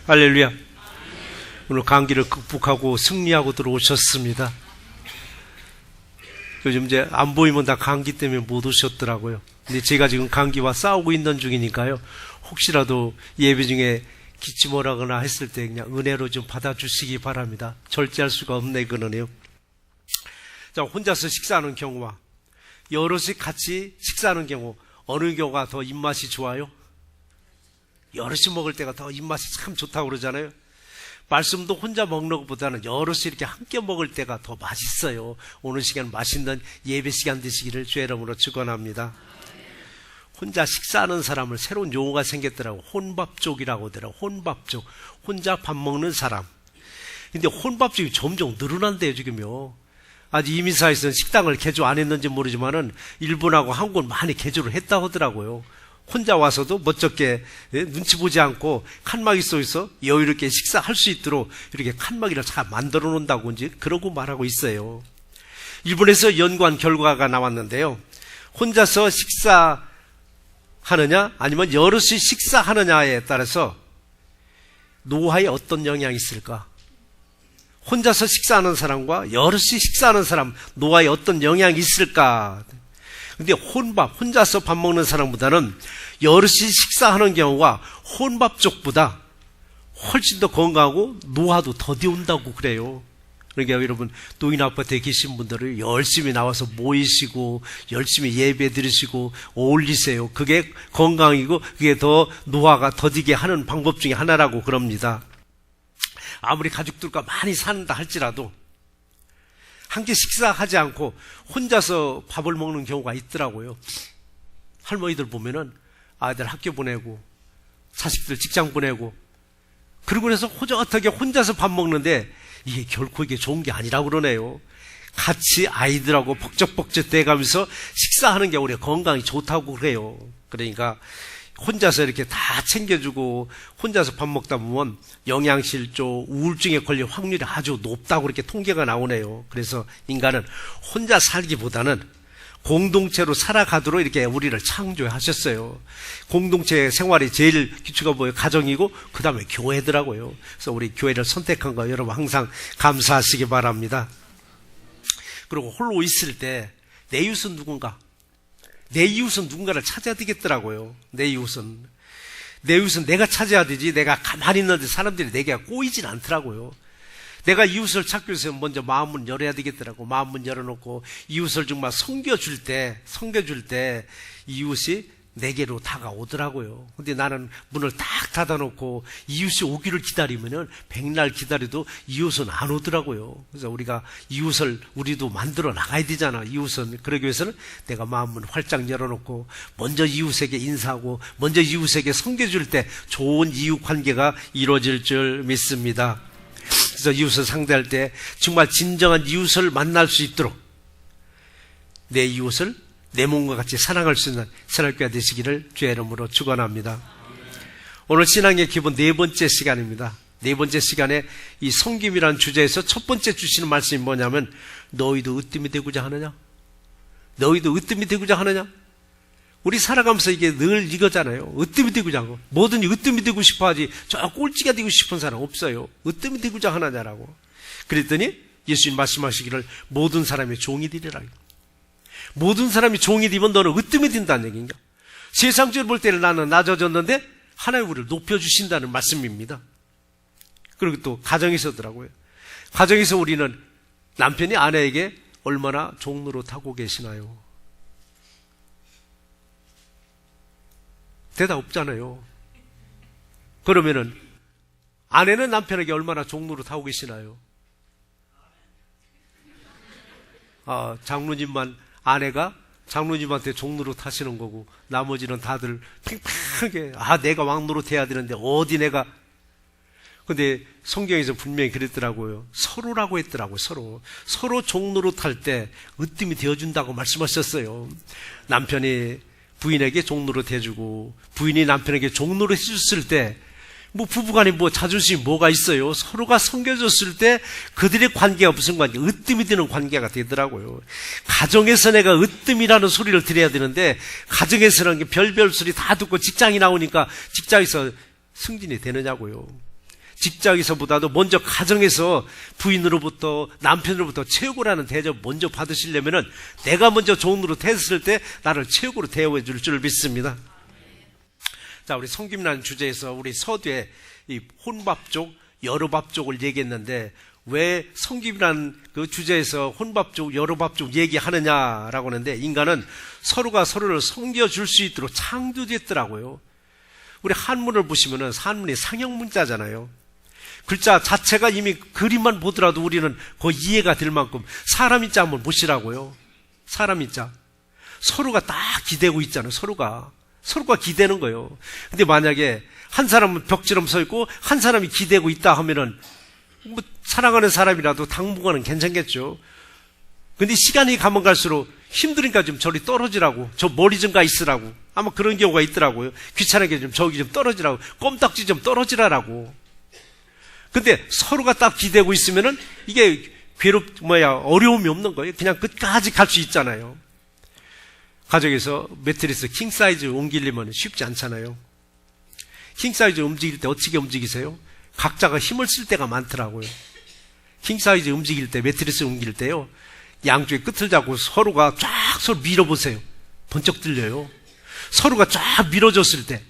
할렐루야. 오늘 감기를 극복하고 승리하고 들어오셨습니다. 요즘 이제 안 보이면 다 감기 때문에 못 오셨더라고요. 근데 제가 지금 감기와 싸우고 있는 중이니까요. 혹시라도 예배 중에 기침 오라거나 했을 때 그냥 은혜로 좀 받아주시기 바랍니다. 절제할 수가 없네, 이거는요. 자, 혼자서 식사하는 경우와 여럿이 같이 식사하는 경우, 어느 경우가 더 입맛이 좋아요? 여럿이 먹을 때가 더 입맛이 참 좋다고 그러잖아요. 말씀도 혼자 먹는 것보다는 여럿이 이렇게 함께 먹을 때가 더 맛있어요. 오늘 시간 맛있는 예배 시간 되시기를 주의 이름으로 축원합니다. 혼자 식사하는 사람을 새로운 용어가 생겼더라고. 혼밥족이라고 하더라고. 혼밥족. 혼자 밥 먹는 사람. 근데 혼밥족이 점점 늘어난대요, 지금요. 아직 이민사에서는 식당을 개조 안 했는지 모르지만은 일본하고 한국은 많이 개조를 했다고 하더라고요. 혼자 와서도 멋쩍게 눈치 보지 않고 칸막이 속에서 여유롭게 식사할 수 있도록 이렇게 칸막이를 잘 만들어 놓는다고 이제 그러고 말하고 있어요. 일본에서 연구한 결과가 나왔는데요. 혼자서 식사하느냐 아니면 여럿이 식사하느냐에 따라서 노화에 어떤 영향이 있을까? 혼자서 식사하는 사람과 여럿이 식사하는 사람 노화에 어떤 영향이 있을까? 근데 혼자서 밥 먹는 사람보다는 여럿이 식사하는 경우가 혼밥 쪽보다 훨씬 더 건강하고 노화도 더디 온다고 그래요. 그러니까 여러분, 노인 아파트에 계신 분들을 열심히 나와서 모이시고 열심히 예배 드리시고 어울리세요. 그게 건강이고 그게 더 노화가 더디게 하는 방법 중에 하나라고 그럽니다. 아무리 가족들과 많이 산다 할지라도 함께 식사하지 않고 혼자서 밥을 먹는 경우가 있더라고요. 할머니들 보면은 아이들 학교 보내고 자식들 직장 보내고 그러고 나서 호젓하게 혼자서 밥 먹는데 이게 결코 이게 좋은 게 아니라고 그러네요. 같이 아이들하고 벅적벅적 대가면서 식사하는 게 우리 건강이 좋다고 그래요. 그러니까 혼자서 이렇게 다 챙겨주고 혼자서 밥 먹다 보면 영양실조, 우울증에 걸릴 확률이 아주 높다고 그렇게 통계가 나오네요. 그래서 인간은 혼자 살기보다는 공동체로 살아가도록 이렇게 우리를 창조하셨어요. 공동체 생활이 제일 기초가 뭐예요? 가정이고 그 다음에 교회더라고요. 그래서 우리 교회를 선택한 거 여러분 항상 감사하시기 바랍니다. 그리고 홀로 있을 때 내 이웃은 누군가? 내 이웃은 누군가를 찾아야 되겠더라고요. 내 이웃은 내가 찾아야 되지 내가 가만히 있는데 사람들이 내게 꼬이진 않더라고요. 내가 이웃을 찾기 위해서 먼저 마음문 열어야 되겠더라고. 마음문 열어놓고 이웃을 정말 섬겨줄 때 이웃이 내게로 다가오더라고요. 근데 나는 문을 딱 닫아놓고 이웃이 오기를 기다리면은 백날 기다려도 이웃은 안 오더라고요. 그래서 우리가 이웃을 우리도 만들어 나가야 되잖아. 이웃은 그러기 위해서는 내가 마음문 활짝 열어놓고 먼저 이웃에게 인사하고 먼저 이웃에게 섬겨줄 때 좋은 이웃 관계가 이루어질 줄 믿습니다. 그래서 이웃을 상대할 때 정말 진정한 이웃을 만날 수 있도록 내 이웃을 내 몸과 같이 사랑할 수 있는 새날교회 되시기를 주의 이름으로 축원합니다. 오늘 신앙의 기본 네 번째 시간입니다. 네 번째 시간에 이 섬김이라는 주제에서 첫 번째 주시는 말씀이 뭐냐면 너희도 으뜸이 되고자 하느냐? 너희도 으뜸이 되고자 하느냐? 우리 살아가면서 이게 늘 이거잖아요. 으뜸이 되고자 하고 뭐든지 으뜸이 되고 싶어 하지 저 꼴찌가 되고 싶은 사람 없어요. 으뜸이 되고자 하느냐라고. 그랬더니 예수님 말씀하시기를 모든 사람의 종이 되리라. 모든 사람이 종이 되면 너는 으뜸이 된다는 얘기인가? 세상적으로 볼 때는 나는 낮아졌는데 하나님 우리를 높여주신다는 말씀입니다. 그리고 또 가정에서더라고요. 가정에서 우리는 남편이 아내에게 얼마나 종노릇하고 계시나요? 대답 없잖아요. 그러면은 아내는 남편에게 얼마나 종노릇하고 계시나요? 장로님만 아내가 장로님한테 종노릇 하시는 거고 나머지는 다들 팽팽하게 내가 왕노릇 해야 되는데 어디 내가. 근데 성경에서 분명히 그랬더라고요. 서로라고 했더라고요. 서로 종노릇 할 때 으뜸이 되어준다고 말씀하셨어요. 남편이 부인에게 종노릇 해주고 부인이 남편에게 종노릇 해줬을 때 뭐 부부간에 뭐 자존심이 뭐가 있어요. 서로가 섬겨줬을 때 그들의 관계가 무슨 관계? 으뜸이 되는 관계가 되더라고요. 가정에서 내가 으뜸이라는 소리를 들어야 되는데 가정에서는 별별 소리 다 듣고 직장이 나오니까 직장에서 승진이 되느냐고요. 직장에서보다도 먼저 가정에서 부인으로부터 남편으로부터 최고라는 대접 먼저 받으시려면은 내가 먼저 좋은 노릇 했을 때 나를 최고로 대우해 줄 줄 믿습니다. 자, 우리 성김이라는 주제에서 우리 서두에 이 혼밥족, 여러밥족을 얘기했는데 왜 성김이라는 그 주제에서 혼밥족, 여러밥족 얘기하느냐라고 하는데 인간은 서로가 서로를 섬겨줄 수 있도록 창조됐더라고요. 우리 한문을 보시면은 한문이 상형문자잖아요. 글자 자체가 이미 그림만 보더라도 우리는 거의 이해가 될 만큼 사람인자 한번 보시라고요. 사람인자. 서로가 딱 기대고 있잖아요. 서로가 기대는 거예요. 근데 만약에 한 사람은 벽처럼 서 있고 한 사람이 기대고 있다 하면은 뭐 사랑하는 사람이라도 당분간은 괜찮겠죠. 근데 시간이 가면 갈수록 힘드니까 좀 저리 떨어지라고, 저 멀리 좀 가 있으라고, 아마 그런 경우가 있더라고요. 귀찮게 좀 저기 좀 떨어지라고, 껌딱지 좀 떨어지라라고. 근데 서로가 딱 기대고 있으면은 이게 어려움이 없는 거예요. 그냥 끝까지 갈 수 있잖아요. 가정에서 매트리스 킹사이즈 옮기려면 쉽지 않잖아요. 킹사이즈 움직일 때 어떻게 움직이세요? 각자가 힘을 쓸 때가 많더라고요. 킹사이즈 움직일 때, 매트리스 옮길 때요, 양쪽에 끝을 잡고 서로가 쫙 서로 밀어보세요. 번쩍 들려요. 서로가 쫙 밀어줬을 때.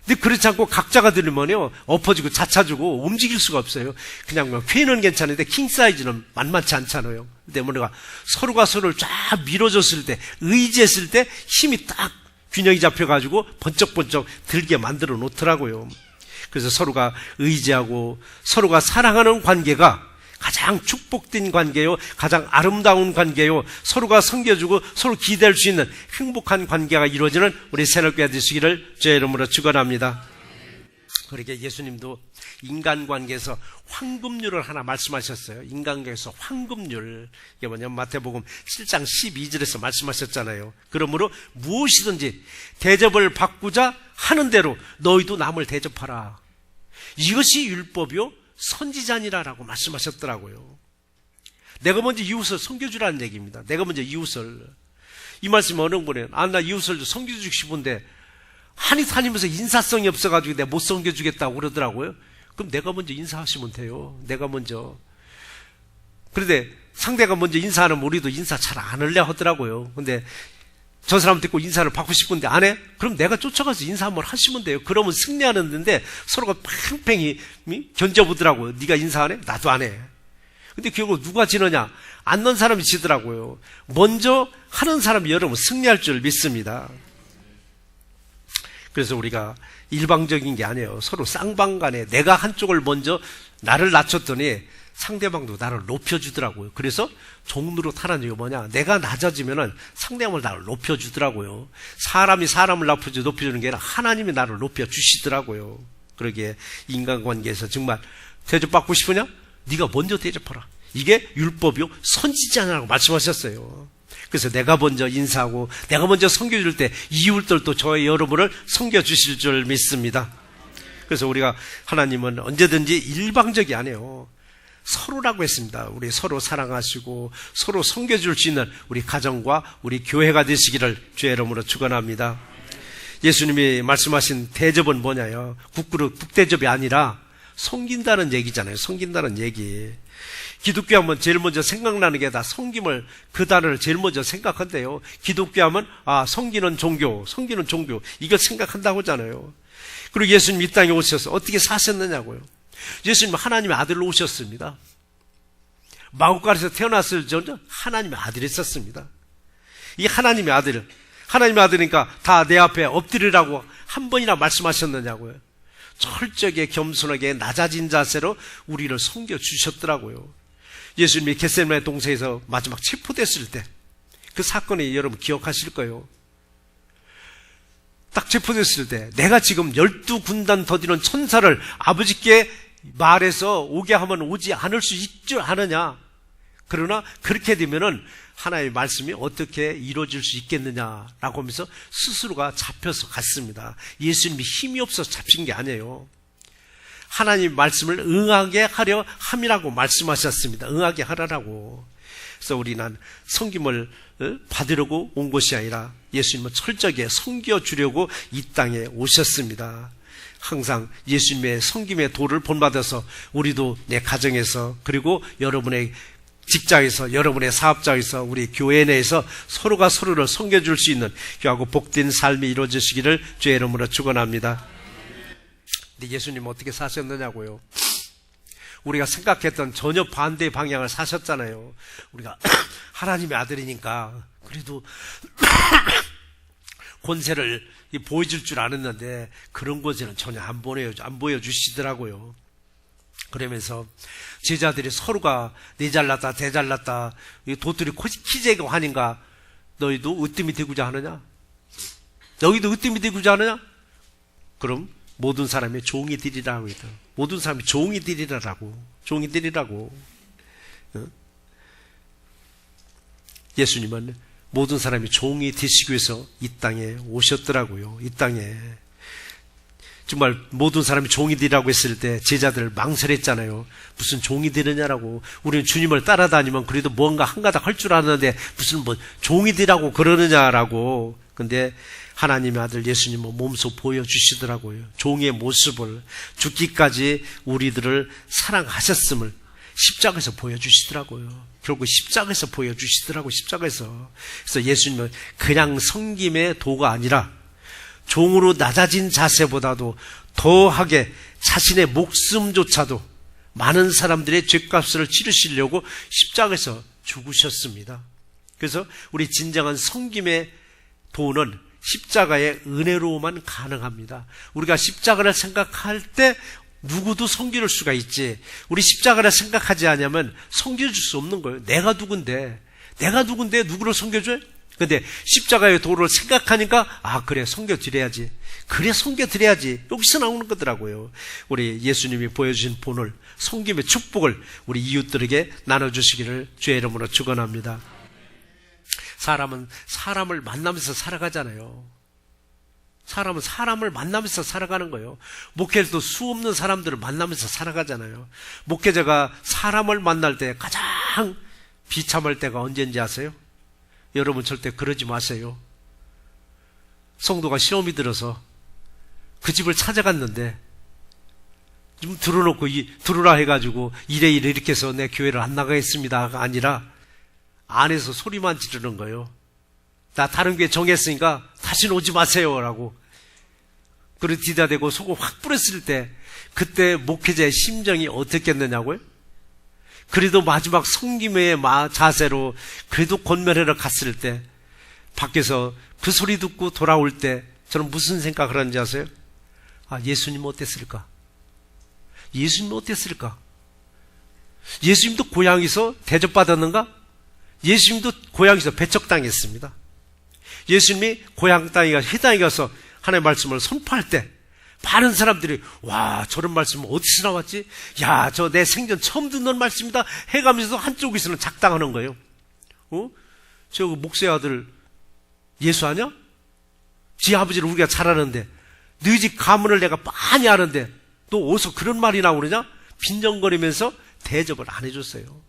근데 그렇지 않고 각자가 들으면요, 엎어지고 자차주고 움직일 수가 없어요. 그냥 퀸은 괜찮은데 킹사이즈는 만만치 않잖아요. 때문에 서로가 서로를 쫙 밀어줬을 때, 의지했을 때 힘이 딱 균형이 잡혀가지고 번쩍번쩍 들게 만들어 놓더라고요. 그래서 서로가 의지하고 서로가 사랑하는 관계가 가장 축복된 관계요, 가장 아름다운 관계요, 서로가 섬겨주고 서로 기댈 수 있는 행복한 관계가 이루어지는 우리 새롭게 되시기를 주의 이름으로 축원합니다. 그렇게 예수님도 인간관계에서 황금률을 하나 말씀하셨어요. 인간관계에서 황금률. 이게 뭐냐면 마태복음 7장 12절에서 말씀하셨잖아요. 그러므로 무엇이든지 대접을 받고자 하는 대로 너희도 남을 대접하라. 이것이 율법이요 선지자니라라고 말씀하셨더라고요. 내가 먼저 이웃을 섬겨주라는 얘기입니다. 내가 먼저 이웃을. 이 말씀이 어느 분에 나 이웃을 섬겨주고 싶은데 한이 다니면서 인사성이 없어가지고 내가 못 섬겨주겠다고 그러더라고요. 그럼 내가 먼저 인사하시면 돼요. 내가 먼저. 그런데 상대가 먼저 인사하면 우리도 인사 잘 안 하려 하더라고요. 근데 저 사람 듣고 인사를 받고 싶은데 안 해? 그럼 내가 쫓아가서 인사 한번 하시면 돼요. 그러면 승리하는데 서로가 팽팽히 견뎌보더라고요. 네가 인사 안 해? 나도 안 해. 근데 결국 누가 지느냐? 안 넣은 사람이 지더라고요. 먼저 하는 사람이 여러분 승리할 줄 믿습니다. 그래서 우리가 일방적인 게 아니에요. 서로 쌍방간에 내가 한쪽을 먼저 나를 낮췄더니 상대방도 나를 높여주더라고요. 그래서 종로로 타는 이유가 뭐냐? 내가 낮아지면은 상대방을 나를 높여주더라고요. 사람이 사람을 높여주는 게 아니라 하나님이 나를 높여주시더라고요. 그러기에 인간관계에서 정말 대접받고 싶으냐? 네가 먼저 대접하라. 이게 율법이요 선지자라고 말씀하셨어요. 그래서 내가 먼저 인사하고 내가 먼저 섬겨줄 때 이웃들도 저의 여러분을 섬겨주실 줄 믿습니다. 그래서 우리가 하나님은 언제든지 일방적이 아니에요. 서로라고 했습니다. 우리 서로 사랑하시고 서로 섬겨줄 수 있는 우리 가정과 우리 교회가 되시기를 주의 이름으로 축원합니다. 예수님이 말씀하신 대접은 뭐냐요? 국대접이 아니라 섬긴다는 얘기잖아요. 섬긴다는 얘기. 기독교 하면 제일 먼저 생각나는 게 다 섬김을, 그 단어를 제일 먼저 생각한대요. 기독교 하면 섬기는 종교 이걸 생각한다고 하잖아요. 그리고 예수님 이 땅에 오셔서 어떻게 사셨느냐고요. 예수님은 하나님의 아들로 오셨습니다. 마구간에서 태어났을 전 하나님의 아들이 있었습니다. 이 하나님의 아들이니까 다 내 앞에 엎드리라고 한 번이나 말씀하셨느냐고요. 철저하게 겸손하게 낮아진 자세로 우리를 섬겨주셨더라고요. 예수님이 겟세마네 동산에서 마지막 체포됐을 때 그 사건이 여러분 기억하실 거예요. 딱 체포됐을 때 내가 지금 12군단 더디는 천사를 아버지께 말해서 오게 하면 오지 않을 수 있지 않느냐. 그러나 그렇게 되면은 하나님의 말씀이 어떻게 이루어질 수 있겠느냐라고 하면서 스스로가 잡혀서 갔습니다. 예수님이 힘이 없어서 잡힌 게 아니에요. 하나님의 말씀을 응하게 하려 함이라고 말씀하셨습니다. 응하게 하라라고. 그래서 우리는 섬김을 받으려고 온 것이 아니라 예수님은 철저하게 섬겨주려고 이 땅에 오셨습니다. 항상 예수님의 섬김의 도를 본받아서 우리도 내 가정에서 그리고 여러분의 직장에서 여러분의 사업장에서 우리 교회 내에서 서로가 서로를 섬겨줄 수 있는 귀하고 복된 삶이 이루어지시기를 주의 이름으로 축원합니다. 근데 예수님 어떻게 사셨느냐고요? 우리가 생각했던 전혀 반대의 방향을 사셨잖아요. 우리가 하나님의 아들이니까 그래도 권세를 보여줄 줄 알았는데 그런 권세는 전혀 안 보여주시더라고요. 그러면서 제자들이 서로가 내 잘났다 대 잘났다 도토리 키재고 하니까 너희도 으뜸이 되고자 하느냐? 너희도 으뜸이 되고자 하느냐? 그럼 모든 사람이 종이 되리라고 했다. 모든 사람이 종이 되리라고. 종이 되리라고. 예수님은 모든 사람이 종이 되시기 위해서 이 땅에 오셨더라고요. 이 땅에. 정말 모든 사람이 종이 되라고 했을 때 제자들 망설였잖아요. 무슨 종이 되느냐라고. 우리는 주님을 따라다니면 그래도 뭔가 한가닥 할 줄 아는데 무슨 뭐 종이 되라고 그러느냐라고. 근데 하나님의 아들 예수님은 몸소 보여주시더라고요. 종의 모습을 죽기까지 우리들을 사랑하셨음을 십자가에서 보여주시더라고요. 결국 십자가에서 보여주시더라고요. 십자가에서. 그래서 예수님은 그냥 섬김의 도가 아니라 종으로 낮아진 자세보다도 더하게 자신의 목숨조차도 많은 사람들의 죄값을 치르시려고 십자가에서 죽으셨습니다. 그래서 우리 진정한 섬김의 도는 십자가의 은혜로만 가능합니다. 우리가 십자가를 생각할 때 누구도 섬길 수가 있지. 우리 십자가를 생각하지 않으면 섬겨줄 수 없는 거예요. 내가 누군데 누구를 섬겨줘요? 근데 십자가의 도를 생각하니까 그래 섬겨드려야지. 그래 섬겨드려야지. 여기서 나오는 거더라고요. 우리 예수님이 보여주신 본을 섬김의 축복을 우리 이웃들에게 나눠주시기를 주의 이름으로 축원합니다. 사람은 사람을 만나면서 살아가잖아요. 사람은 사람을 만나면서 살아가는 거예요. 목회도 수없는 사람들을 만나면서 살아가잖아요. 목회자가 사람을 만날 때 가장 비참할 때가 언제인지 아세요? 여러분 절대 그러지 마세요. 성도가 시험이 들어서 그 집을 찾아갔는데 좀 들어놓고 들어라 해가지고 이래 이렇게 해서 내 교회를 안 나가겠습니다가 아니라 안에서 소리만 지르는 거예요. 나 다른 교회 정했으니까 다시는 오지 마세요라고. 그리고 뒤다 대고 속을 확 뿌렸을 때 그때 목회자의 심정이 어떻겠느냐고요? 그래도 마지막 섬김의 자세로 그래도 권면회를 갔을 때 밖에서 그 소리 듣고 돌아올 때 저는 무슨 생각을 하는지 아세요? 예수님 어땠을까? 예수님 어땠을까? 예수님도 고향에서 대접받았는가? 예수님도 고향에서 배척당했습니다. 예수님이 고향 땅에 가서 회당에 가서 하나님의 말씀을 선포할 때 많은 사람들이 와 저런 말씀은 어디서 나왔지? 야 저 내 생전 처음 듣는 말씀이다 해가면서 한쪽에서는 작당하는 거예요. 저 목사의 아들 예수 아냐? 지 아버지를 우리가 잘 아는데 너희 집 가문을 내가 많이 아는데 너 어디서 그런 말이 나오느냐? 빈정거리면서 대접을 안 해줬어요.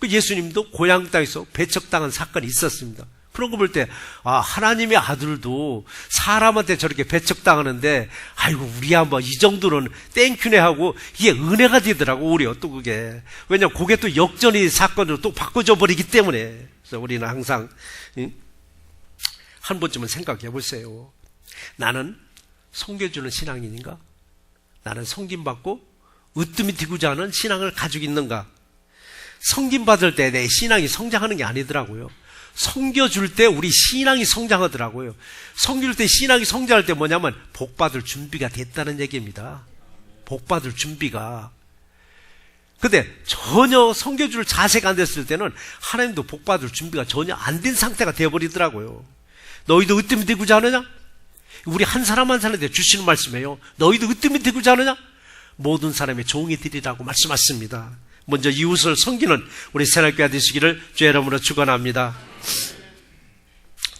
예수님도 고향 땅에서 배척당한 사건이 있었습니다. 그런 거 볼 때 하나님의 아들도 사람한테 저렇게 배척당하는데 아이고 우리야 뭐 이 정도는 땡큐네 하고 이게 은혜가 되더라고. 우리요 또 그게. 왜냐면 그게 또 역전의 사건으로 또 바꿔줘 버리기 때문에. 그래서 우리는 항상 한 번쯤은 생각해 보세요. 나는 섬겨주는 신앙인인가? 나는 섬김받고 으뜸이 되고자 하는 신앙을 가지고 있는가? 섬김받을 때 내 신앙이 성장하는 게 아니더라고요. 섬겨줄 때 우리 신앙이 성장하더라고요. 섬길 때 신앙이 성장할 때 뭐냐면 복받을 준비가 됐다는 얘기입니다. 복받을 준비가. 근데 전혀 섬겨줄 자세가 안 됐을 때는 하나님도 복받을 준비가 전혀 안 된 상태가 되어버리더라고요. 너희도 으뜸이 되고자 하느냐? 우리 한 사람 한 사람한테 주시는 말씀이에요. 너희도 으뜸이 되고자 하느냐? 모든 사람의 종이 되리라고 말씀하십니다. 먼저 이웃을 섬기는 우리 새날교회 되시기를 주의 이름으로 축원합니다.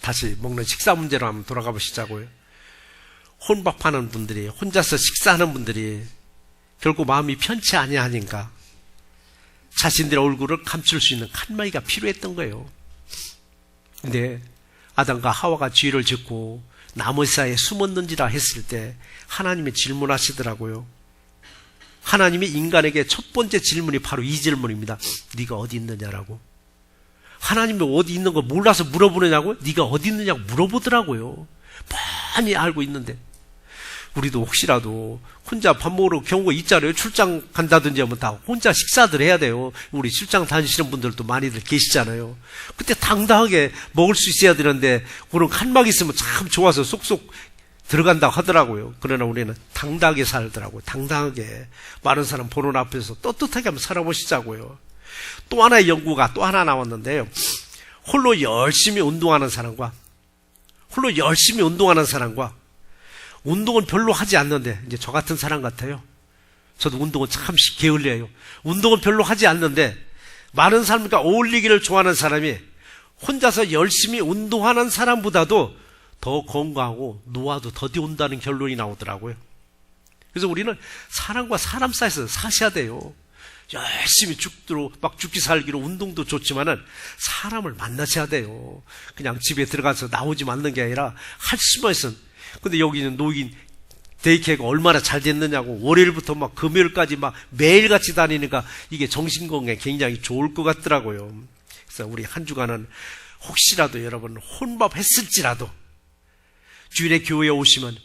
다시 먹는 식사 문제로 한번 돌아가 보시자고요. 혼밥하는 분들이, 혼자서 식사하는 분들이 결국 마음이 편치 아니하니까 자신들의 얼굴을 감출 수 있는 칸막이가 필요했던 거예요. 근데 아담과 하와가 죄를 짓고 나머지 사이에 숨었는지라 했을 때 하나님이 질문하시더라고요. 하나님이 인간에게 첫 번째 질문이 바로 이 질문입니다. 네가 어디 있느냐라고. 하나님이 어디 있는 거 몰라서 물어보느냐고? 네가 어디 있느냐고 물어보더라고요. 많이 알고 있는데. 우리도 혹시라도 혼자 밥 먹으러 경우가 있잖아요. 출장 간다든지 하면 다 혼자 식사들 해야 돼요. 우리 출장 다니시는 분들도 많이들 계시잖아요. 그때 당당하게 먹을 수 있어야 되는데 그런 칸막 있으면 참 좋아서 쏙쏙 들어간다고 하더라고요. 그러나 우리는 당당하게 살더라고요. 당당하게 많은 사람 보는 앞에서 떳떳하게 한번 살아보시자고요. 또 하나의 연구가 또 하나 나왔는데요. 홀로 열심히 운동하는 사람과 운동은 별로 하지 않는데, 이제 저 같은 사람 같아요. 저도 운동은 참 게을러요. 운동은 별로 하지 않는데 많은 사람과 어울리기를 좋아하는 사람이 혼자서 열심히 운동하는 사람보다도 더 건강하고 노화도 더디 온다는 결론이 나오더라고요. 그래서 우리는 사람과 사람 사이에서 사셔야 돼요. 열심히 막 죽기 살기로 운동도 좋지만은 사람을 만나셔야 돼요. 그냥 집에 들어가서 나오지 않는 게 아니라 할 수만 있으면. 근데 여기는 노인 데이케어가 얼마나 잘 됐느냐고 월요일부터 막 금요일까지 막 매일같이 다니니까 이게 정신건강에 굉장히 좋을 것 같더라고요. 그래서 우리 한 주간은 혹시라도 여러분 혼밥했을지라도 주일에 교회에 오시면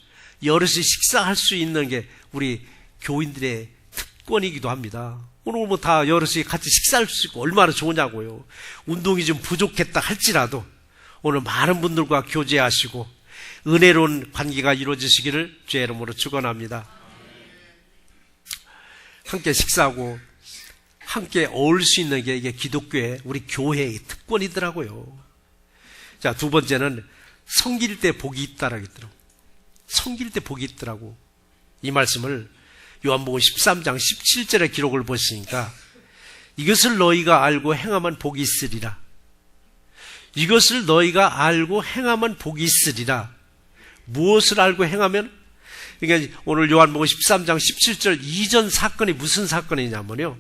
여럿이 식사할 수 있는 게 우리 교인들의 특권이기도 합니다. 오늘 뭐 다 여럿이 같이 식사할 수 있고 얼마나 좋으냐고요. 운동이 좀 부족했다 할지라도 오늘 많은 분들과 교제하시고 은혜로운 관계가 이루어지시기를 주의 이름으로 축원합니다. 함께 식사하고 함께 어울릴 수 있는 게 이게 기독교의 우리 교회의 특권이더라고요. 자, 두 번째는 섬길 때 복이 있다라고 했더라고요. 섬길 때 복이 있더라고. 이 말씀을 요한복음 13장 17절의 기록을 보시니까 이것을 너희가 알고 행하면 복이 있으리라. 이것을 너희가 알고 행하면 복이 있으리라. 무엇을 알고 행하면? 그러니까 오늘 요한복음 13장 17절 이전 사건이 무슨 사건이냐면요.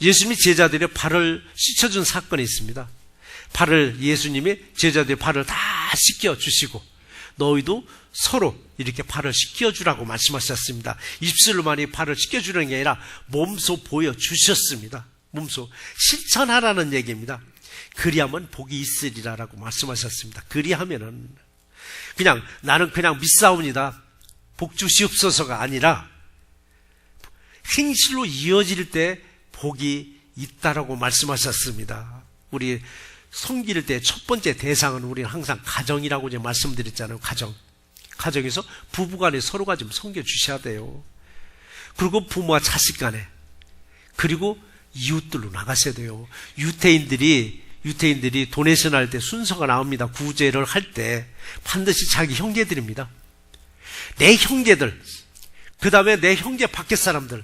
예수님이 제자들의 발을 씻어준 사건이 있습니다. 예수님이 제자들의 발을 다 씻겨주시고 너희도 서로 이렇게 발을 씻겨주라고 말씀하셨습니다. 입술로만이 발을 씻겨주는 게 아니라 몸소 보여주셨습니다. 몸소 실천하라는 얘기입니다. 그리하면 복이 있으리라라고 말씀하셨습니다. 그리하면은 나는 그냥 믿사옵니다. 복 주시옵소서가 아니라 행실로 이어질 때 복이 있다라고 말씀하셨습니다. 우리 섬길 때 첫 번째 대상은 우리는 항상 가정이라고 이제 말씀드렸잖아요. 가정에서 부부간에 서로가 좀 섬겨 주셔야 돼요. 그리고 부모와 자식 간에, 그리고 이웃들로 나가셔야 돼요. 유태인들이 도네이션 할 때 순서가 나옵니다. 구제를 할 때 반드시 자기 형제들입니다. 내 형제들, 그 다음에 내 형제 밖의 사람들,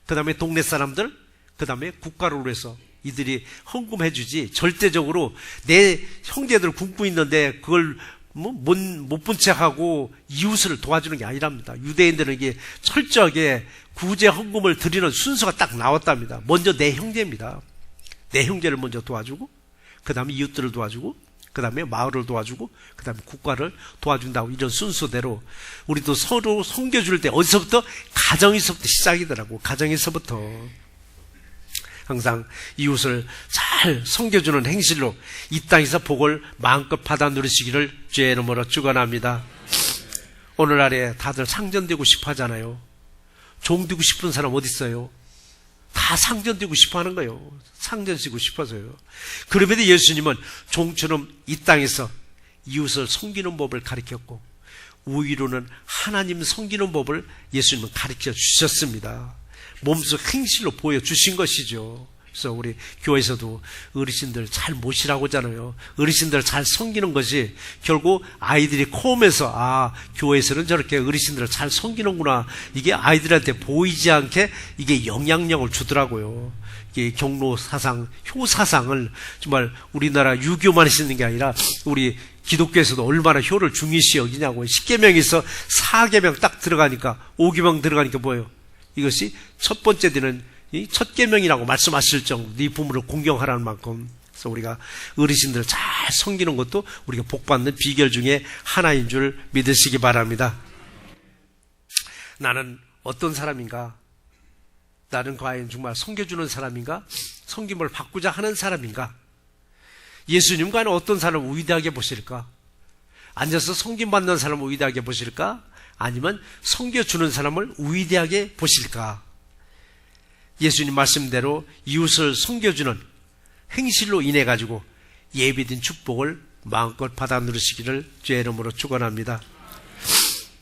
그 다음에 동네 사람들, 그 다음에 국가를 위해서 이들이 헌금해 주지, 절대적으로 내 형제들 굶고 있는데 그걸 못 본 척하고 이웃을 도와주는 게 아니랍니다. 유대인들은 이게 철저하게 구제 헌금을 드리는 순서가 딱 나왔답니다. 먼저 내 형제입니다. 내 형제를 먼저 도와주고, 그 다음에 이웃들을 도와주고, 그 다음에 마을을 도와주고, 그 다음에 국가를 도와준다고, 이런 순서대로 우리도 서로 섬겨줄 때 어디서부터? 가정에서부터 시작이더라고. 가정에서부터 항상 이웃을 잘 섬겨주는 행실로 이 땅에서 복을 마음껏 받아 누리시기를 주의 이름으로 축원합니다. 오늘날에 다들 상전되고 싶어 하잖아요. 종되고 싶은 사람 어디 있어요? 다 상전되고 싶어 하는 거예요. 상전시고 싶어서요. 그럼에도 예수님은 종처럼 이 땅에서 이웃을 섬기는 법을 가르쳤고, 우위로는 하나님 섬기는 법을 예수님은 가르쳐 주셨습니다. 몸속 행실로 보여주신 것이죠. 그래서 우리 교회에서도 어르신들 잘 모시라고 하잖아요. 어르신들 잘 섬기는 것이 결국 아이들이 커오면서 교회에서는 저렇게 어르신들을 잘 섬기는구나, 이게 아이들한테 보이지 않게 이게 영향력을 주더라고요. 이게 경로 사상, 효 사상을 정말 우리나라 유교만 쓰는 게 아니라 우리 기독교에서도 얼마나 효를 중요시 여기냐고. 10계명에서 4계명 딱 들어가니까, 5계명 들어가니까 뭐예요? 이것이 첫 번째 되는 이 첫 계명이라고 말씀하실 정도, 네 부모를 공경하라는 만큼. 그래서 우리가 어르신들을 잘 섬기는 것도 우리가 복받는 비결 중에 하나인 줄 믿으시기 바랍니다. 나는 어떤 사람인가? 나는 과연 정말 섬겨주는 사람인가? 섬김을 받고자 하는 사람인가? 예수님과는 어떤 사람을 위대하게 보실까? 앉아서 섬김받는 사람을 위대하게 보실까? 아니면 섬겨주는 사람을 위대하게 보실까? 예수님 말씀대로 이웃을 섬겨주는 행실로 인해 가지고 예비된 축복을 마음껏 받아 누리시기를 주의 이름으로 축원합니다.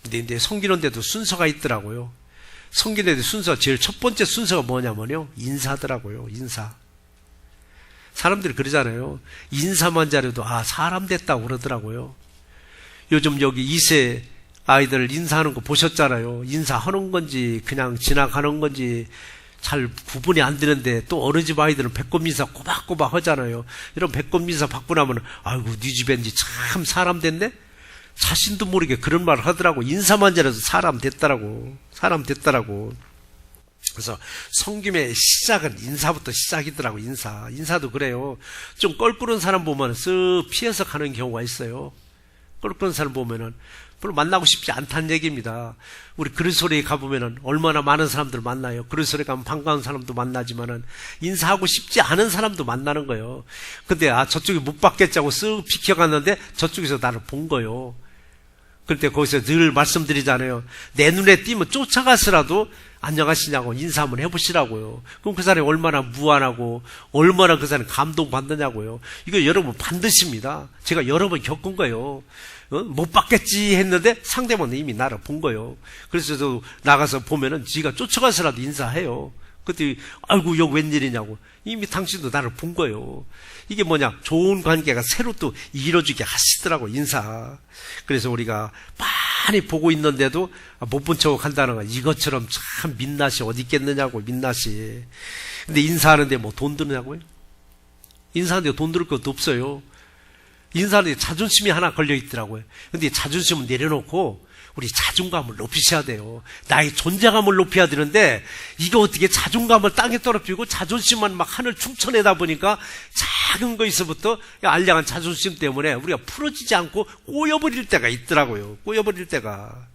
근데 섬기는데도 순서가 있더라고요. 섬기는데도 순서, 제일 첫 번째 순서가 뭐냐면요, 인사더라고요. 인사. 사람들이 그러잖아요. 인사만 잘해도 사람 됐다고 그러더라고요. 요즘 여기 2세 아이들 인사하는 거 보셨잖아요. 인사하는 건지 그냥 지나가는 건지 잘 구분이 안 되는데, 또 어느 집 아이들은 배꼽 인사 꼬박꼬박 하잖아요. 이런 배꼽 인사 받고 나면 아이고 네 집엔지 참 사람 됐네? 자신도 모르게 그런 말을 하더라고. 인사만 잘해도 사람 됐다라고. 사람 됐다라고. 그래서 섬김의 시작은 인사부터 시작이더라고. 인사도 그래요. 좀 껄끄러운 사람 보면 쓱 피해서 가는 경우가 있어요. 껄끄러운 사람 보면은 별로 만나고 싶지 않다는 얘기입니다. 우리 그릇소리에 가보면은 얼마나 많은 사람들 만나요. 그릇소리에 가면 반가운 사람도 만나지만은 인사하고 싶지 않은 사람도 만나는 거예요. 근데 저쪽이 못 받겠자고 쓱 비켜갔는데 저쪽에서 나를 본 거예요. 그때 거기서 늘 말씀드리잖아요. 내 눈에 띄면 쫓아가서라도 안녕하시냐고 인사 한번 해보시라고요. 그럼 그 사람이 얼마나 무안하고 얼마나 그 사람이 감동받느냐고요. 이거 여러분 반드시입니다. 제가 여러 번 겪은 거예요. 못 받겠지 했는데 상대방은 이미 나를 본 거예요. 그래서 저 나가서 보면은 지가 쫓아가서라도 인사해요. 그때 아이고 여기 웬일이냐고. 이미 당신도 나를 본 거예요. 이게 뭐냐, 좋은 관계가 새로 또 이루어지게 하시더라고, 인사. 그래서 우리가 많이 보고 있는데도 못 본 척 한다는 거, 이것처럼 참 민낯이 어디 있겠느냐고. 민낯이. 근데 인사하는데 뭐 돈 드느냐고요? 인사하는데 돈 들 것도 없어요. 인사하는데 자존심이 하나 걸려 있더라고요. 근데 자존심은 내려놓고 우리 자존감을 높이셔야 돼요. 나의 존재감을 높여야 되는데, 이거 어떻게 자존감을 땅에 떨어뜨리고 자존심만 막 하늘 충천하다 보니까 작은 거에서부터 알량한 자존심 때문에 우리가 풀어지지 않고 꼬여버릴 때가 있더라고요. 꼬여버릴 때가.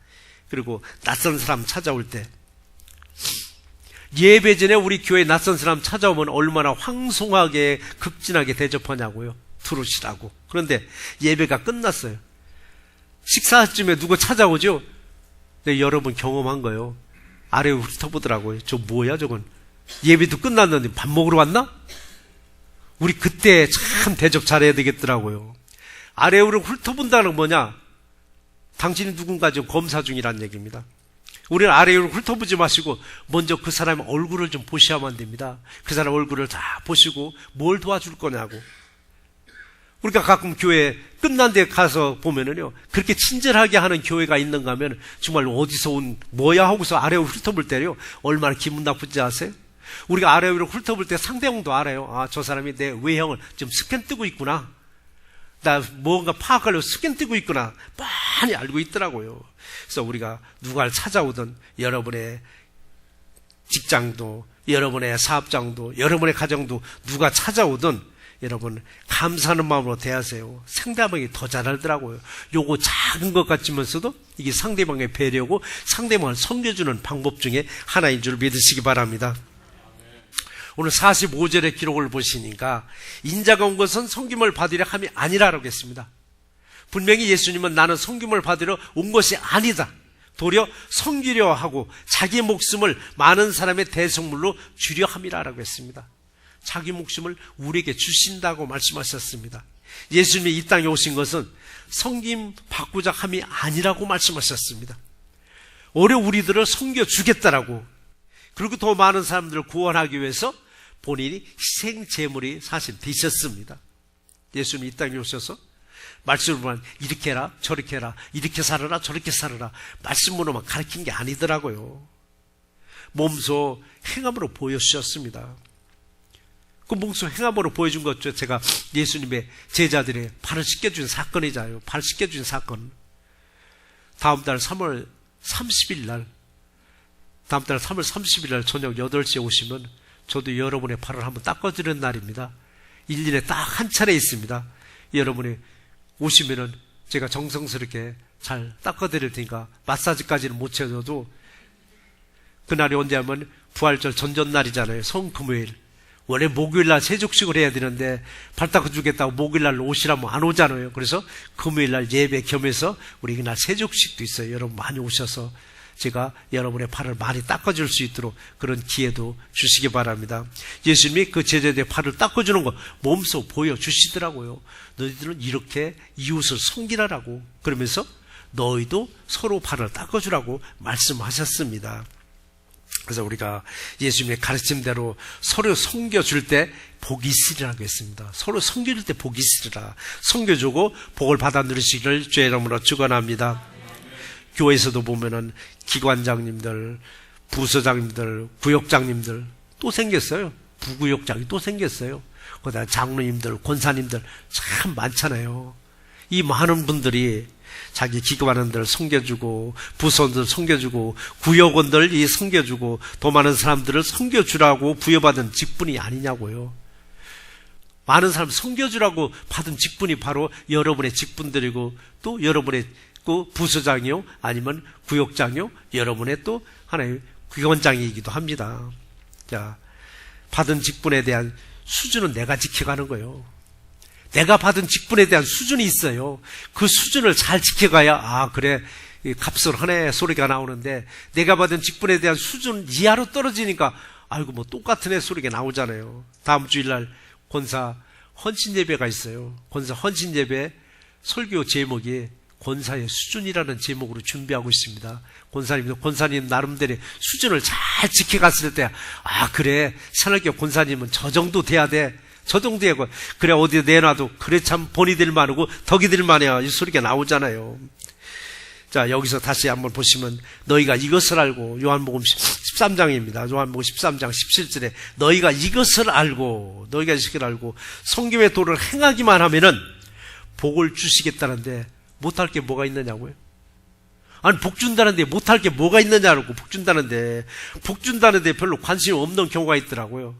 그리고 낯선 사람 찾아올 때, 예배 전에 우리 교회 낯선 사람 찾아오면 얼마나 황송하게 극진하게 대접하냐고요. 들어오시라고. 그런데 예배가 끝났어요. 식사쯤에 누구 찾아오죠? 네, 여러분 경험한 거예요. 아래에 훑어보더라고요. 저 뭐야 저건? 예배도 끝났는데 밥 먹으러 왔나? 우리 그때 참 대접 잘해야 되겠더라고요. 아래에 훑어본다는 건 뭐냐? 당신이 누군가 지금 검사 중이라는 얘기입니다. 우리는 아래에 훑어보지 마시고 먼저 그 사람의 얼굴을 좀 보셔야만 됩니다. 그 사람 얼굴을 다 보시고 뭘 도와줄 거냐고. 우리가 가끔 교회 끝난 데 가서 보면은요, 그렇게 친절하게 하는 교회가 있는가 하면 정말 어디서 온 뭐야 하고서 아래로 훑어볼 때요, 얼마나 기분 나쁘지 아세요? 우리가 아래로 훑어볼 때 상대방도 알아요. 저 사람이 내 외형을 지금 스캔 뜨고 있구나. 나 뭔가 파악하려고 스캔 뜨고 있구나. 많이 알고 있더라고요. 그래서 우리가 누가 찾아오든 여러분의 직장도, 여러분의 사업장도, 여러분의 가정도 누가 찾아오든 여러분 감사하는 마음으로 대하세요. 상대방이 더 잘 알더라고요. 요거 작은 것 같지만서도 이게 상대방의 배려고 상대방을 섬겨주는 방법 중에 하나인 줄 믿으시기 바랍니다. 오늘 45절의 기록을 보시니까 인자가 온 것은 섬김을 받으려 함이 아니라고 했습니다. 분명히 예수님은 나는 섬김을 받으러 온 것이 아니다, 도리어 섬기려 하고 자기 목숨을 많은 사람의 대성물로 주려 함이라고 했습니다. 자기 목숨을 우리에게 주신다고 말씀하셨습니다. 예수님이 이 땅에 오신 것은 섬김 받고자 함이 아니라고 말씀하셨습니다. 오래 우리들을 섬겨주겠다라고, 그리고 더 많은 사람들을 구원하기 위해서 본인이 희생 제물이 사실 되셨습니다. 예수님이 이 땅에 오셔서 말씀으로만 이렇게 해라 저렇게 해라, 이렇게 살아라 저렇게 살아라 말씀으로만 가르친 게 아니더라고요. 몸소 행함으로 보여주셨습니다. 그 몸소 행함으로 보여준 것죠. 제가 예수님의 제자들의 발을 씻겨준 사건이잖아요. 발 씻겨준 사건. 다음 달 3월 30일 날 저녁 8시에 오시면 저도 여러분의 발을 한번 닦아드리는 날입니다. 1년에 딱 한 차례 있습니다. 여러분이 오시면은 제가 정성스럽게 잘 닦아드릴 테니까 마사지까지는 못 채워도 그날이 언제 하면 부활절 전전날이잖아요. 성금요일. 원래 목요일날 세족식을 해야 되는데 발 닦아주겠다고 목요일날 오시라면 안 오잖아요. 그래서 금요일날 예배 겸해서 우리 그날 세족식도 있어요. 여러분 많이 오셔서 제가 여러분의 팔을 많이 닦아줄 수 있도록 그런 기회도 주시기 바랍니다. 예수님이 그 제자들의 팔을 닦아주는 거 몸소 보여주시더라고요. 너희들은 이렇게 이웃을 섬기라라고, 그러면서 너희도 서로 팔을 닦아주라고 말씀하셨습니다. 그래서 우리가 예수님의 가르침대로 서로 섬겨줄 때 복이 있으리라고 했습니다. 서로 섬겨줄 때 복이 있으리라. 섬겨주고 복을 받아 누리시기를 주의 이름으로 축원합니다. 교회에서도 보면은 기관장님들, 부서장님들, 구역장님들 또 생겼어요. 부구역장이 또 생겼어요. 그다음에 장로님들, 권사님들 참 많잖아요. 이 많은 분들이 자기 기관원들 섬겨주고 부서원들 섬겨주고 구역원들 섬겨주고 더 많은 사람들을 섬겨주라고 부여받은 직분이 아니냐고요. 많은 사람 섬겨주라고 받은 직분이 바로 여러분의 직분들이고 또 여러분의 부서장이요 아니면 구역장이요 여러분의 또 하나의 기관장이기도 합니다. 자, 받은 직분에 대한 수준은 내가 지켜가는 거예요. 내가 받은 직분에 대한 수준이 있어요. 그 수준을 잘 지켜가야 그래 값을 하네 소리가 나오는데, 내가 받은 직분에 대한 수준 이하로 떨어지니까 아이고 뭐 똑같은 애 소리가 나오잖아요. 다음 주일날 권사 헌신예배가 있어요. 권사 헌신예배 설교 제목이 권사의 수준이라는 제목으로 준비하고 있습니다. 권사님 나름대로 수준을 잘 지켜갔을 때 그래 산악교 권사님은 저 정도 돼야 돼, 저 정도 되고 그래 어디 내놔도 그래 참 본이 될 만하고 덕이 될 만해야 이 소리가 나오잖아요. 자, 여기서 다시 한번 보시면 너희가 이것을 알고, 요한복음 13장입니다. 요한복음 13장 17절에 너희가 이것을 알고 성경의 도를 행하기만 하면은 복을 주시겠다는데 못할 게 뭐가 있느냐고요? 아니 복 준다는데 못할 게 뭐가 있느냐고. 복 준다는데 별로 관심이 없는 경우가 있더라고요.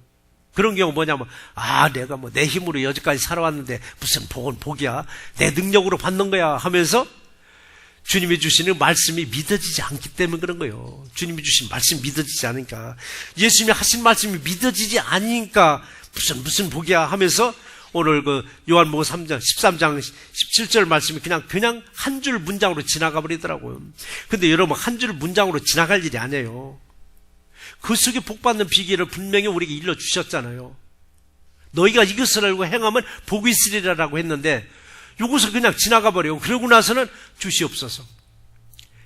그런 경우 뭐냐면 내가 뭐 내 힘으로 여기까지 살아왔는데 무슨 복은 복이야, 내 능력으로 받는 거야 하면서 주님이 주시는 말씀이 믿어지지 않기 때문에 그런 거예요. 주님이 주신 말씀이 믿어지지 않으니까, 예수님이 하신 말씀이 믿어지지 않으니까 무슨 복이야 하면서 오늘 그 요한복음 13장 17절 말씀이 그냥 한 줄 문장으로 지나가 버리더라고요. 근데 여러분, 한 줄 문장으로 지나갈 일이 아니에요. 그 속에 복받는 비결을 분명히 우리에게 일러주셨잖아요. 너희가 이것을 알고 행하면 복이 있으리라라고 했는데 이것을 그냥 지나가 버려요. 그러고 나서는 주시옵소서,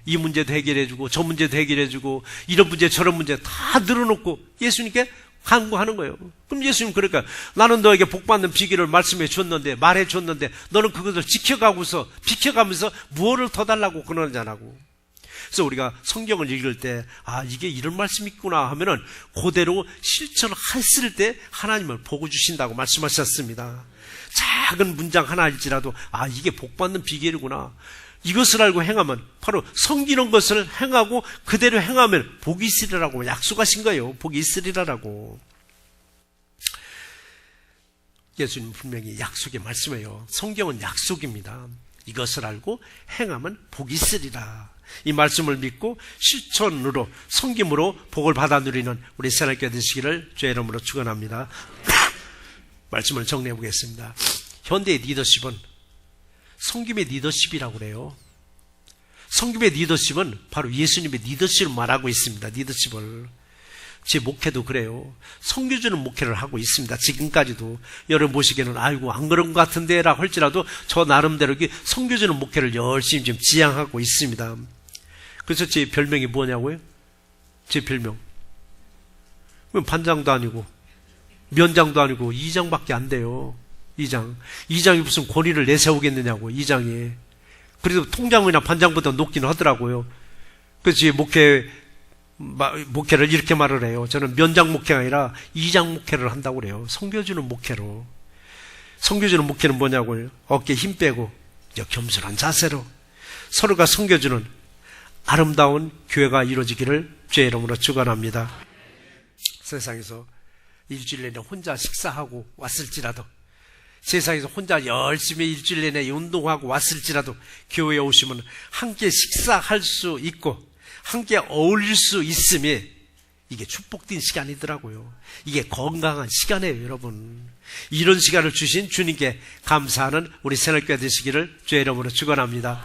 이 문제도 해결해주고 저 문제도 해결해주고 이런 문제 저런 문제 다 늘어놓고 예수님께 간구하는 거예요. 그럼 예수님 그러니까 나는 너에게 복받는 비결을 말씀해 줬는데, 말해 줬는데 너는 그것을 비켜가면서 무엇을 더 달라고 그러느냐고. 그래서 우리가 성경을 읽을 때 이게 이런 말씀이 있구나 하면은 그대로 실천했을 때 하나님은 복을 주신다고 말씀하셨습니다. 작은 문장 하나일지라도 이게 복받는 비결이구나, 이것을 알고 행하면, 바로 섬기는 것을 행하고 그대로 행하면 복이 있으리라고 약속하신 거예요. 복이 있으리라고. 예수님 분명히 약속의 말씀이에요. 성경은 약속입니다. 이것을 알고 행하면 복이 있으리라. 이 말씀을 믿고 실천으로, 섬김으로 복을 받아 누리는 우리 새날교회 되시기를 주의 이름으로 축원합니다. 말씀을 정리해 보겠습니다. 현대의 리더십은 섬김의 리더십이라고 그래요. 섬김의 리더십은 바로 예수님의 리더십을 말하고 있습니다. 리더십을. 제 목회도 그래요. 섬겨주는 목회를 하고 있습니다. 지금까지도. 여러분 보시기에는 안 그런 것 같은데 라고 할지라도 저 나름대로 섬겨주는 목회를 열심히 지금 지향하고 있습니다. 그래서 제 별명이 뭐냐고요? 제 별명 반장도 아니고 면장도 아니고 이장밖에 안 돼요. 이장이 무슨 권위를 내세우겠느냐고. 이장이 그래도 통장이나 반장보다 높기는 하더라고요. 그래서 제 목회를 이렇게 말을 해요. 저는 면장 목회가 아니라 이장 목회를 한다고 그래요. 섬겨주는 목회로. 섬겨주는 목회는 뭐냐고요? 어깨에 힘 빼고 겸손한 자세로 서로가 섬겨주는 아름다운 교회가 이루어지기를 주의 이름으로 축원합니다. 세상에서 일주일 내내 혼자 식사하고 왔을지라도 세상에서 혼자 열심히 일주일 내내 운동하고 왔을지라도 교회에 오시면 함께 식사할 수 있고 함께 어울릴 수 있음이 이게 축복된 시간이더라고요. 이게 건강한 시간이에요, 여러분. 이런 시간을 주신 주님께 감사하는 우리 새날교회 되시기를 주의 이름으로 축원합니다.